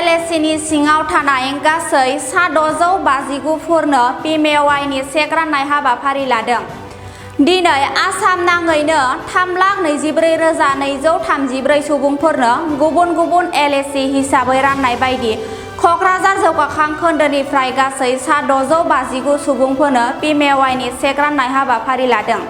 एलएससिनि सिङाव थानाय गासै 659फोरनो पिएमएवाइनि चेक राननाय हाबाफारि लादों। दिनै आसाम नाङैनो 3,24,234 सुबुंफोरनो गुबुन गुबुन एलएससि हिसाबै राननाय बायदि क'क्राझार जौगाखां खोन्दोनिफ्राय गासै 659 सुबुंफोरनो पिएमएवाइनि चेक राननाय हाबाफारि लादों।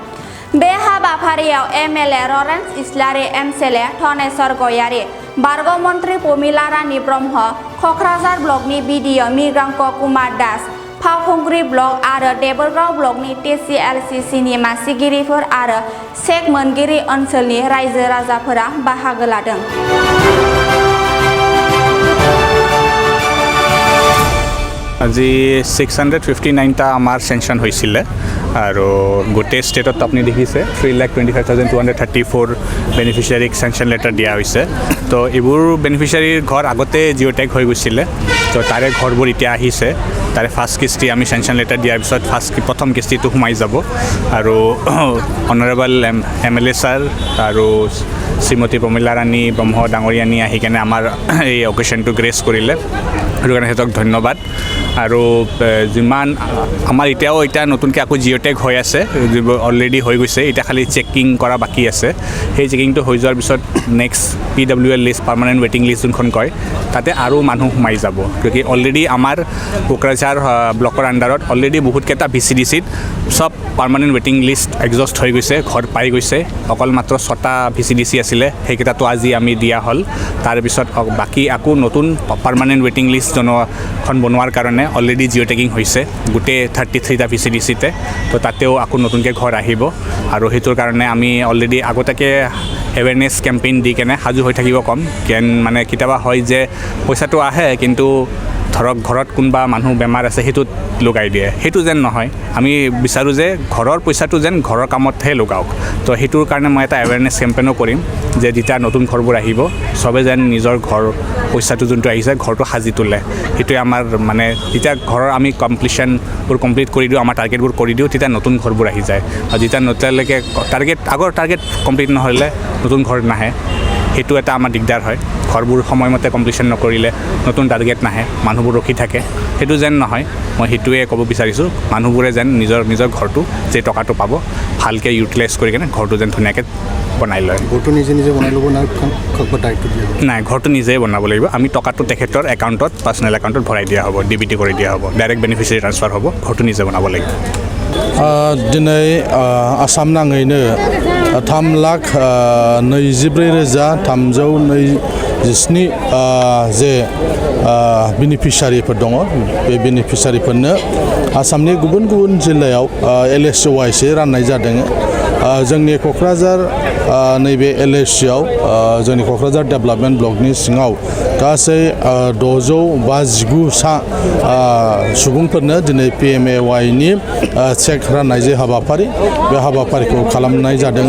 बे हाबाफारियाव एमएलए लरेन्स इस्लारि, एमएलए धनेश्वर गयारि, बारग' मन्त्रि प्रमिला रानी ब्रह्म, क'क्राझार ब्लकनि बिडिअ मृगांक कुमार दास, फावखुंग्रि ब्लक आरो देबोरगाव ब्लकनि टिसिएलसिसिनि मासिगिरिफोर आरो चेक मोनगिरि ओनसोलनि रायजो राजाफोरा बाहागो लादों। আজি 659টা আমাৰ চেংচন হৈছিলে আৰু গোটেই ষ্টেটত আপুনি দেখিছে 3,25,234 বেনিফিচিয়াৰীক চেংচন লেটাৰ দিয়া হৈছে। তো এইবোৰ বেনিফিচিয়াৰীৰ ঘৰ আগতে জিঅ' টেগ হৈ গৈছিলে, তো তাৰে ঘৰবোৰ এতিয়া আহিছে। তাৰে ফাৰ্ষ্ট কিস্তি আমি চেংচন লেটাৰ দিয়াৰ পিছত প্ৰথম কিস্তিটো সোমাই যাব আৰু অনাৰেবল এমএলএ ছাৰ আৰু শ্ৰীমতী প্ৰমিলা ৰাণী ব্ৰহ্ম ডাঙৰীয়ানী আহি কেনে আমাৰ এই অকেশ্যনটো গ্ৰেছ কৰিলে, সেইটো কাৰণে সিহঁতক ধন্যবাদ। আৰু যিমান আমাৰ এতিয়া নতুনকৈ আকৌ জিঅ' টেগ হৈ আছে, যিবোৰ অলৰেডি হৈ গৈছে, এতিয়া খালি চেকিং কৰা বাকী আছে। সেই চেকিংটো হৈ যোৱাৰ পিছত নেক্সট PWL লিষ্ট, পাৰ্মানেণ্ট ৱেটিং লিষ্ট যোনখন কয়, তাতে আৰু মানুহ সোমাই যাব। কিয় অলৰেডি আমাৰ কোকৰাঝাৰ ব্লকৰ আণ্ডাৰত অলৰেডি বহুতকেইটা VCDCত চব পাৰ্মানেণ্ট ৱেটিং লিষ্ট এক্সজষ্ট হৈ গৈছে, ঘৰ পাই গৈছে। অকল মাত্ৰ 6টা VCDC আছিলে, সেইকেইটাতো আজি আমি দিয়া হ'ল। তাৰপিছত বাকী আকৌ নতুন পাৰ্মানেণ্ট ৱেটিং লিষ্ট খন বনোৱাৰ কাৰণে অলৰেডি জিঅ' টেগিং হৈছে গোটেই 33টা VCDCতে। তো তাতেও আকৌ নতুনকৈ ঘৰ আহিব আৰু সেইটোৰ কাৰণে আমি অলৰেডি আগতীয়াকৈ এৱেৰনেছ কেম্পেইন দি কেনে সাজু হৈ থাকিব ক'ম। মানে কেতিয়াবা হয় যে পইচাটো আহে কিন্তু ধৰক ঘৰত কোনোবা মানুহ বেমাৰ আছে সেইটোত লগাই দিয়ে, সেইটো যেন নহয়। আমি বিচাৰোঁ যে ঘৰৰ পইচাটো যেন ঘৰৰ কামতহে লগাওক। তো সেইটোৰ কাৰণে মই এটা এৱেৰনেছ কেম্পেইনো কৰিম যে যেতিয়া নতুন ঘৰবোৰ আহিব চবে যেন নিজৰ ঘৰ পইচাটো যোনটো আহিছে ঘৰটো সাজি তোলে। সেইটোৱে আমাৰ মানে যেতিয়া ঘৰৰ আমি কমপ্লিট কৰি দিওঁ, আমাৰ টাৰ্গেটবোৰ কৰি দিওঁ, তেতিয়া নতুন ঘৰবোৰ আহি যায়। আৰু যেতিয়া নতুনলৈকে আগৰ টাৰ্গেট কমপ্লিট নহ'লে নতুন ঘৰ নাহে, সেইটো এটা আমাৰ দিগদাৰ হয়। ঘৰবোৰ সময়মতে কমপ্লিশ্যন নকৰিলে নতুন টাৰ্গেট নাহে, মানুহবোৰ ৰখি থাকে। সেইটো যেন নহয়, মই সেইটোৱে ক'ব বিচাৰিছোঁ। মানুহবোৰে যেন নিজৰ ঘৰটো যে টকাটো পাব ভালকৈ ইউটিলাইজ কৰি কেনে ঘৰটো যেন ধুনীয়াকৈ বনাই লয়। ঘৰটো নিজে বনাই ল'ব নাই, ঘৰটো নিজেই বনাব লাগিব। আমি টকাটো তেখেতৰ একাউণ্টত, পাৰ্চনেল একাউণ্টত ভৰাই দিয়া হ'ব, DBT কৰি দিয়া হ'ব, ডাইৰেক্ট বেনিফিচিয়াৰী ট্ৰান্সফাৰ হ'ব। ঘৰটো নিজে বনাব লাগিব। दिनै आसाम नाङैनो 3,24,327 जे बेनिफिसियारिफोर दङ, बे बेनिफिसियारिफोरनो आसामनि गुबुन गुबुन जिल्लायाव LSC वाइसै राननाय जादों। जोंनि क'क्राझार नैबे LSCआव जोंनि क'क्राझार डेभेलपमेन्ट ब्लकनि सिङाव गासै 659 सुबुंफोरनो दिनै PMAYनि चेक राननाय जे हाबाफारि, बे हाबाफारिखौ खालामनाय जादों।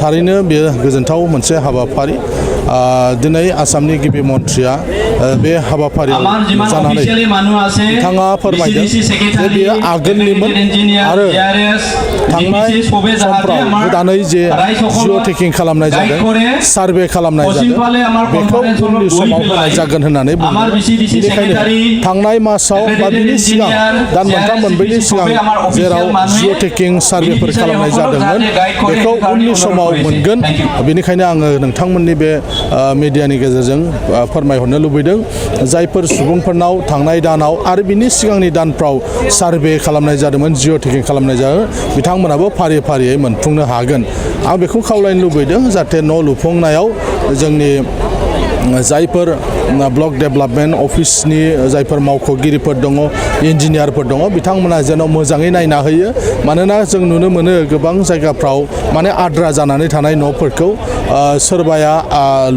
थारैनो बेयो गोजोनथाव मोनसे हाबाफारि। दिनै आसामनि गिबि मन्थ्रिया बे हाबाफारियाव जानानै बिथाङा फोरमायदों जे बेयो आगोलनिमोन आरो थांनाय समफ्राव गोदानै जे जिअ' टेकिं खालामनाय जादों, सार्भे खालामनाय जादों, बेखौ उननि समाव होनाय जागोन होननानै बुंदों। बेनिखायनो थांनाय मासाव बा बिनि सिगां दान मोनथाम मोनब्रैनि सिगां जेराव जिअ' टेकिं सार्भेफोर खालामनाय जादोंमोन बेखौ उननि समाव मोनगोन। बेनिखायनो आङो नोंथांमोननि बे मिडियानि गेजेरजों फोरमायहरनो लुबैदों, जायफोर सुबुंफोरनाव थांनाय दानाव आरो बिनि सिगांनि दानफ्राव सार्भे खालामनाय जादोंमोन, जिअ' टेकिं खालामनाय जादों, बिथांमोनाबो फारि फारियै मोनफुंनो हागोन। आं बेखौ खावलायनो लुबैदों जाहाथे न' लुफुंनायाव जोंनि जायफोर ब्लक डेभेलपमेन्ट अफिसनि जायफोर मावख'गिरिफोर दङ, इन्जिनियारफोर दङ, बिथांमोना जेन' मोजाङै नायना होयो। मानोना जों नुनो मोनो गोबां जायगाफ्राव माने आद्रा जानानै थानाय न'फोरखौ सोरबाया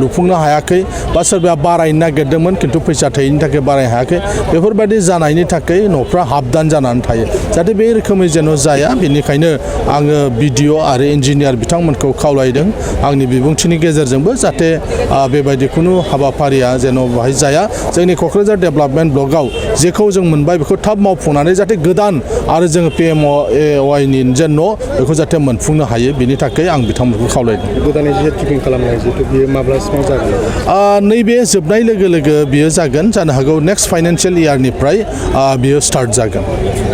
लुफुंनो हायाखै बा सोरबाया बारायनो नागिरदोंमोन खिन्थु फैसा थोयैनि थाखाय बारायनो हायाखै। बेफोरबायदि जानायनि थाखाय न'फ्रा हाबदान जानानै थायो, जाहाथे बे रोखोमै जेन' जाया। बेनिखायनो आङो BDO आरो इन्जिनियार बिथांमोनखौ खावलायदों आंनि बिबुंथिनि गेजेरजोंबो जाहाथे बेबायदि खुनु हाबाफारिया जेन' बाहाय जाया जोंनि क'क्राझार डेभेलपमेन्ट ब्लकआव जेखौ जों मोनबाय बेखौ थाब मावफुंनानै जाहाथे गोदान आरो जोङो PMAY-नि जे न' बेखौ जाहाथे मोनफुंनो हायो बेनि थाखाय आं बिथांमोनखौ खावलायदों गोदानै जे टिपिं खालामनाय जिहेतु बियो माब्लासिमाव जागोन नैबे जोबनाय लोगो लोगो बियो जागोन जानो हागौ नेक्स्ट फाइनान्सियेल इयारनिफ्राय बियो स्टार्ट जागोन